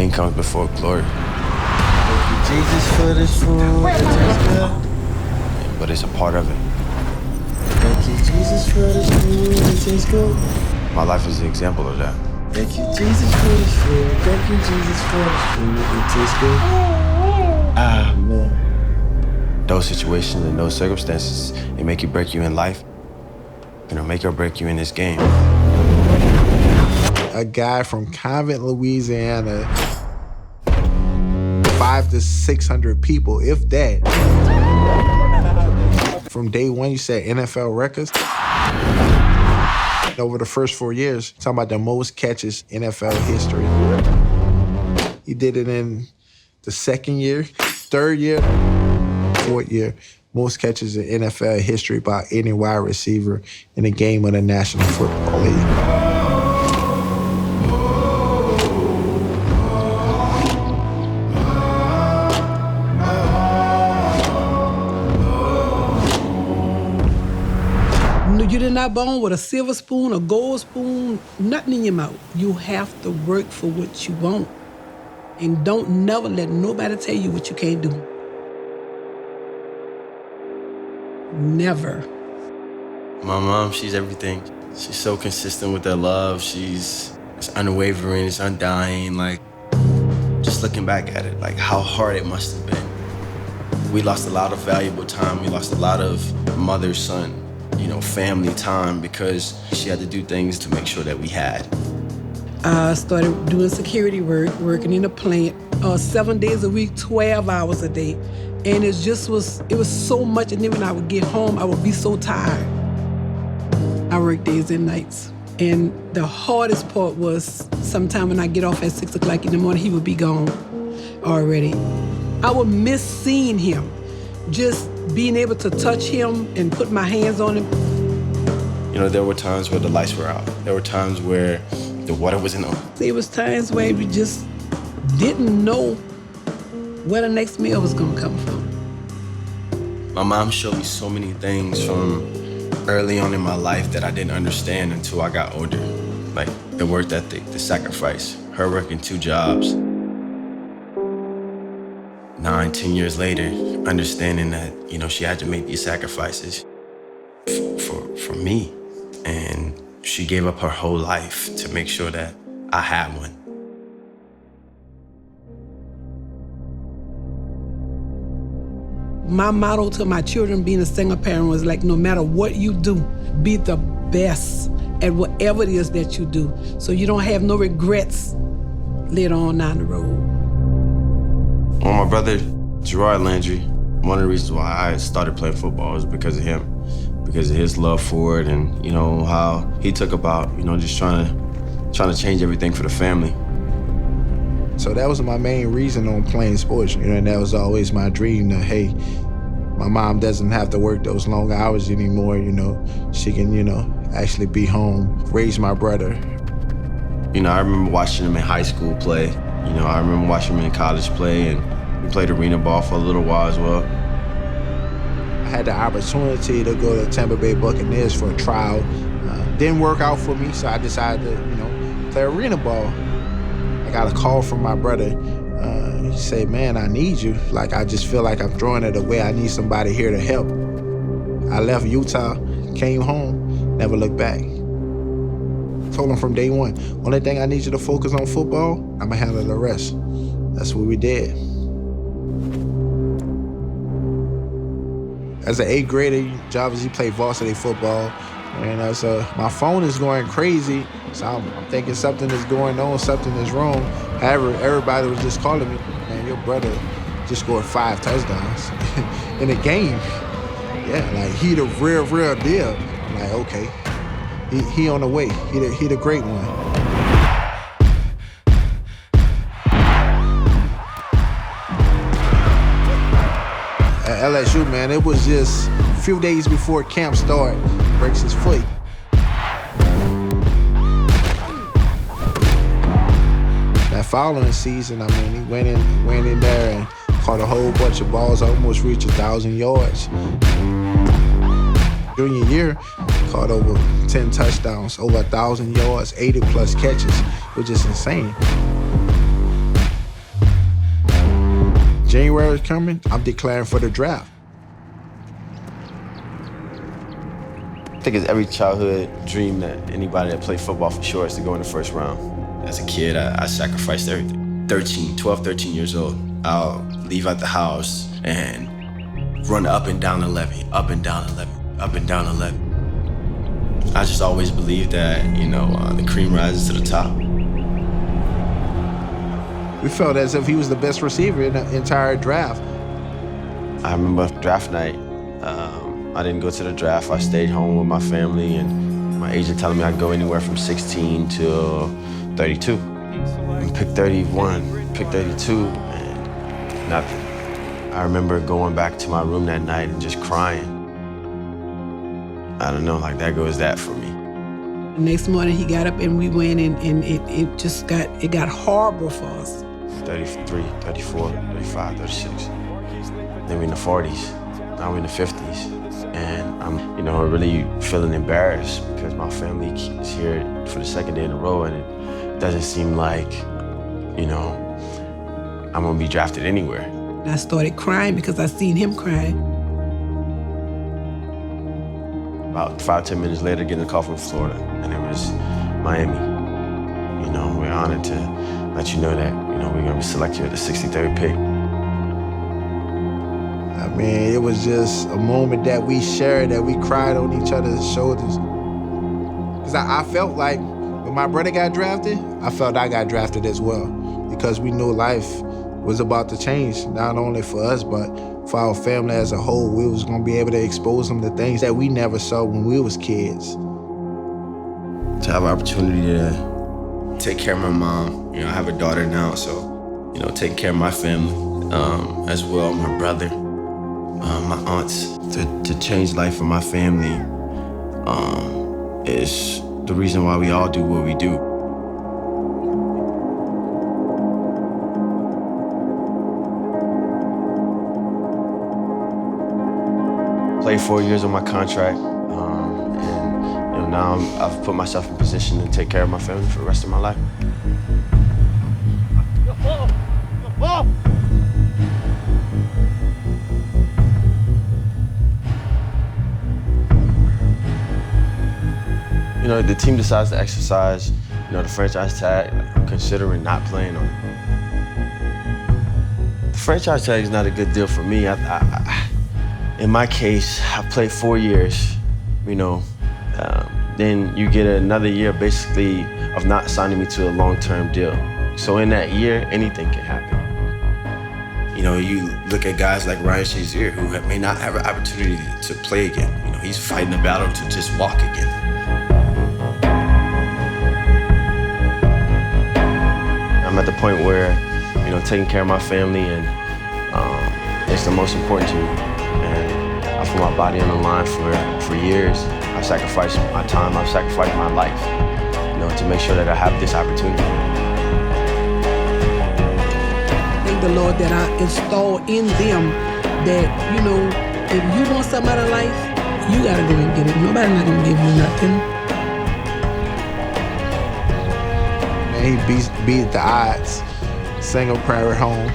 Pain comes before glory. Thank you, Jesus, for this food. It tastes good. But it's a part of it. Thank you, Jesus, for this food. It tastes good. My life is an example of that. Thank you, Jesus, for this food. Thank you, Jesus, for this food. It tastes good. Amen. Those situations and those circumstances, it make you break you in life. It'll make or break you in this game. A guy from Convent, Louisiana, 500 to 600 people, if that. From day one, you set NFL records. Over the first 4 years, talking about the most catches NFL history. He did it in the second year, third year, fourth year. Most catches in NFL history by any wide receiver in a game of the National Football League. You're not born with a silver spoon, a gold spoon, nothing in your mouth. You have to work for what you want. And don't never let nobody tell you what you can't do. Never. My mom, she's everything. She's so consistent with her love. It's unwavering, it's undying. Like, just looking back at it, like how hard it must have been. We lost a lot of valuable time. We lost a lot of mother-son, family time because she had to do things to make sure that we had. I started doing security work, working in a plant, 7 days a week, 12 hours a day. And it was so much, and then when I would get home, I would be so tired. I worked days and nights. And the hardest part was sometime when I get off at 6 o'clock in the morning, he would be gone already. I would miss seeing him, just being able to touch him and put my hands on him. There were times where the lights were out. There were times where the water wasn't on. There was times where we just didn't know where the next meal was gonna come from. My mom showed me so many things from early on in my life that I didn't understand until I got older. Like the work ethic, the sacrifice, her working 2 jobs. 9, 10 years later, understanding that, she had to make these sacrifices for me. And she gave up her whole life to make sure that I had one. My motto to my children being a single parent was like, no matter what you do, be the best at whatever it is that you do, so you don't have no regrets later on down the road. Well, my brother, Gerard Landry, one of the reasons why I started playing football was because of him, because of his love for it and, how he took about, just trying to change everything for the family. So that was my main reason on playing sports, and that was always my dream that, hey, my mom doesn't have to work those long hours anymore, she can, actually be home, raise my brother. I remember watching him in high school play. I remember watching him in college play, and we played arena ball for a little while as well. I had the opportunity to go to Tampa Bay Buccaneers for a trial. Didn't work out for me, so I decided to, play arena ball. I got a call from my brother. He said, man, I need you. Like, I just feel like I'm throwing it away. I need somebody here to help. I left Utah, came home, never looked back. Told him from day one, only thing I need you to focus on football, I'ma handle the rest. That's what we did. As an 8th grader, Jarvis, played varsity football. And so my phone is going crazy. So I'm thinking something is going on, something is wrong. However, everybody was just calling me, man, your brother just scored 5 touchdowns in a game. Yeah, like he the real deal. I'm like, okay, he on the way. He the great one. At LSU, man, it was just a few days before camp started, breaks his foot. That following season, he went in there and caught a whole bunch of balls, almost reached 1,000 yards. Junior year, caught over 10 touchdowns, over 1,000 yards, 80 plus catches, which is insane. started coming, I'm declaring for the draft. I think it's every childhood dream that anybody that played football for sure is to go in the first round. As a kid, I sacrificed everything. 12, 13 years old, I'll leave out the house and run up and down the levee, up and down the levee, up and down the levee. I just always believed that, the cream rises to the top. We felt as if he was the best receiver in the entire draft. I remember draft night. I didn't go to the draft. I stayed home with my family, and my agent telling me I'd go anywhere from 16 to 32. And pick 31, pick 32, and nothing. I remember going back to my room that night and just crying. I don't know, there goes that for me. The next morning he got up and we went, and it got horrible for us. 33, 34, 35, 36. Then we're in the 40s. Now we're in the 50s. And I'm, really feeling embarrassed because my family is here for the second day in a row, and it doesn't seem like, I'm gonna be drafted anywhere. I started crying because I seen him crying. About 5-10 minutes later, getting a call from Florida, and it was Miami. We're honored to let you know that, we're gonna select you at the 63rd pick. I mean, it was just a moment that we shared, that we cried on each other's shoulders. Because I felt like when my brother got drafted, I felt I got drafted as well. Because we knew life was about to change, not only for us, but for our family as a whole. We was gonna be able to expose them to things that we never saw when we was kids. To have an opportunity to take care of my mom. I have a daughter now, so, taking care of my family as well, my brother, my aunts. To change life for my family is the reason why we all do what we do. Played 4 years on my contract, and now I've put myself in position to take care of my family for the rest of my life. The team decides to exercise, the franchise tag. I'm considering not playing on it. The franchise tag is not a good deal for me. In my case, I played 4 years, then you get another year basically of not signing me to a long-term deal. So in that year, anything can happen. You look at guys like Ryan Shazier, who may not have an opportunity to play again. He's fighting a battle to just walk again. I'm at the point where, taking care of my family and it's the most important to me. And I put my body on the line for years. I sacrificed my time, I've sacrificed my life, to make sure that I have this opportunity. Thank the Lord that I install in them that, if you want something out of life, you gotta go and get it. Nobody's not gonna give you nothing. He beat the odds. Single private home,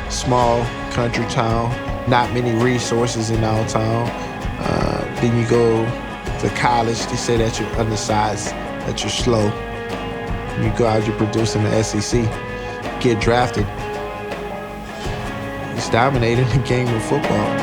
small country town, not many resources in our town. Then you go to college, they say that you're undersized, that you're slow. You go out, you're producing the SEC, get drafted. He's dominating the game of football.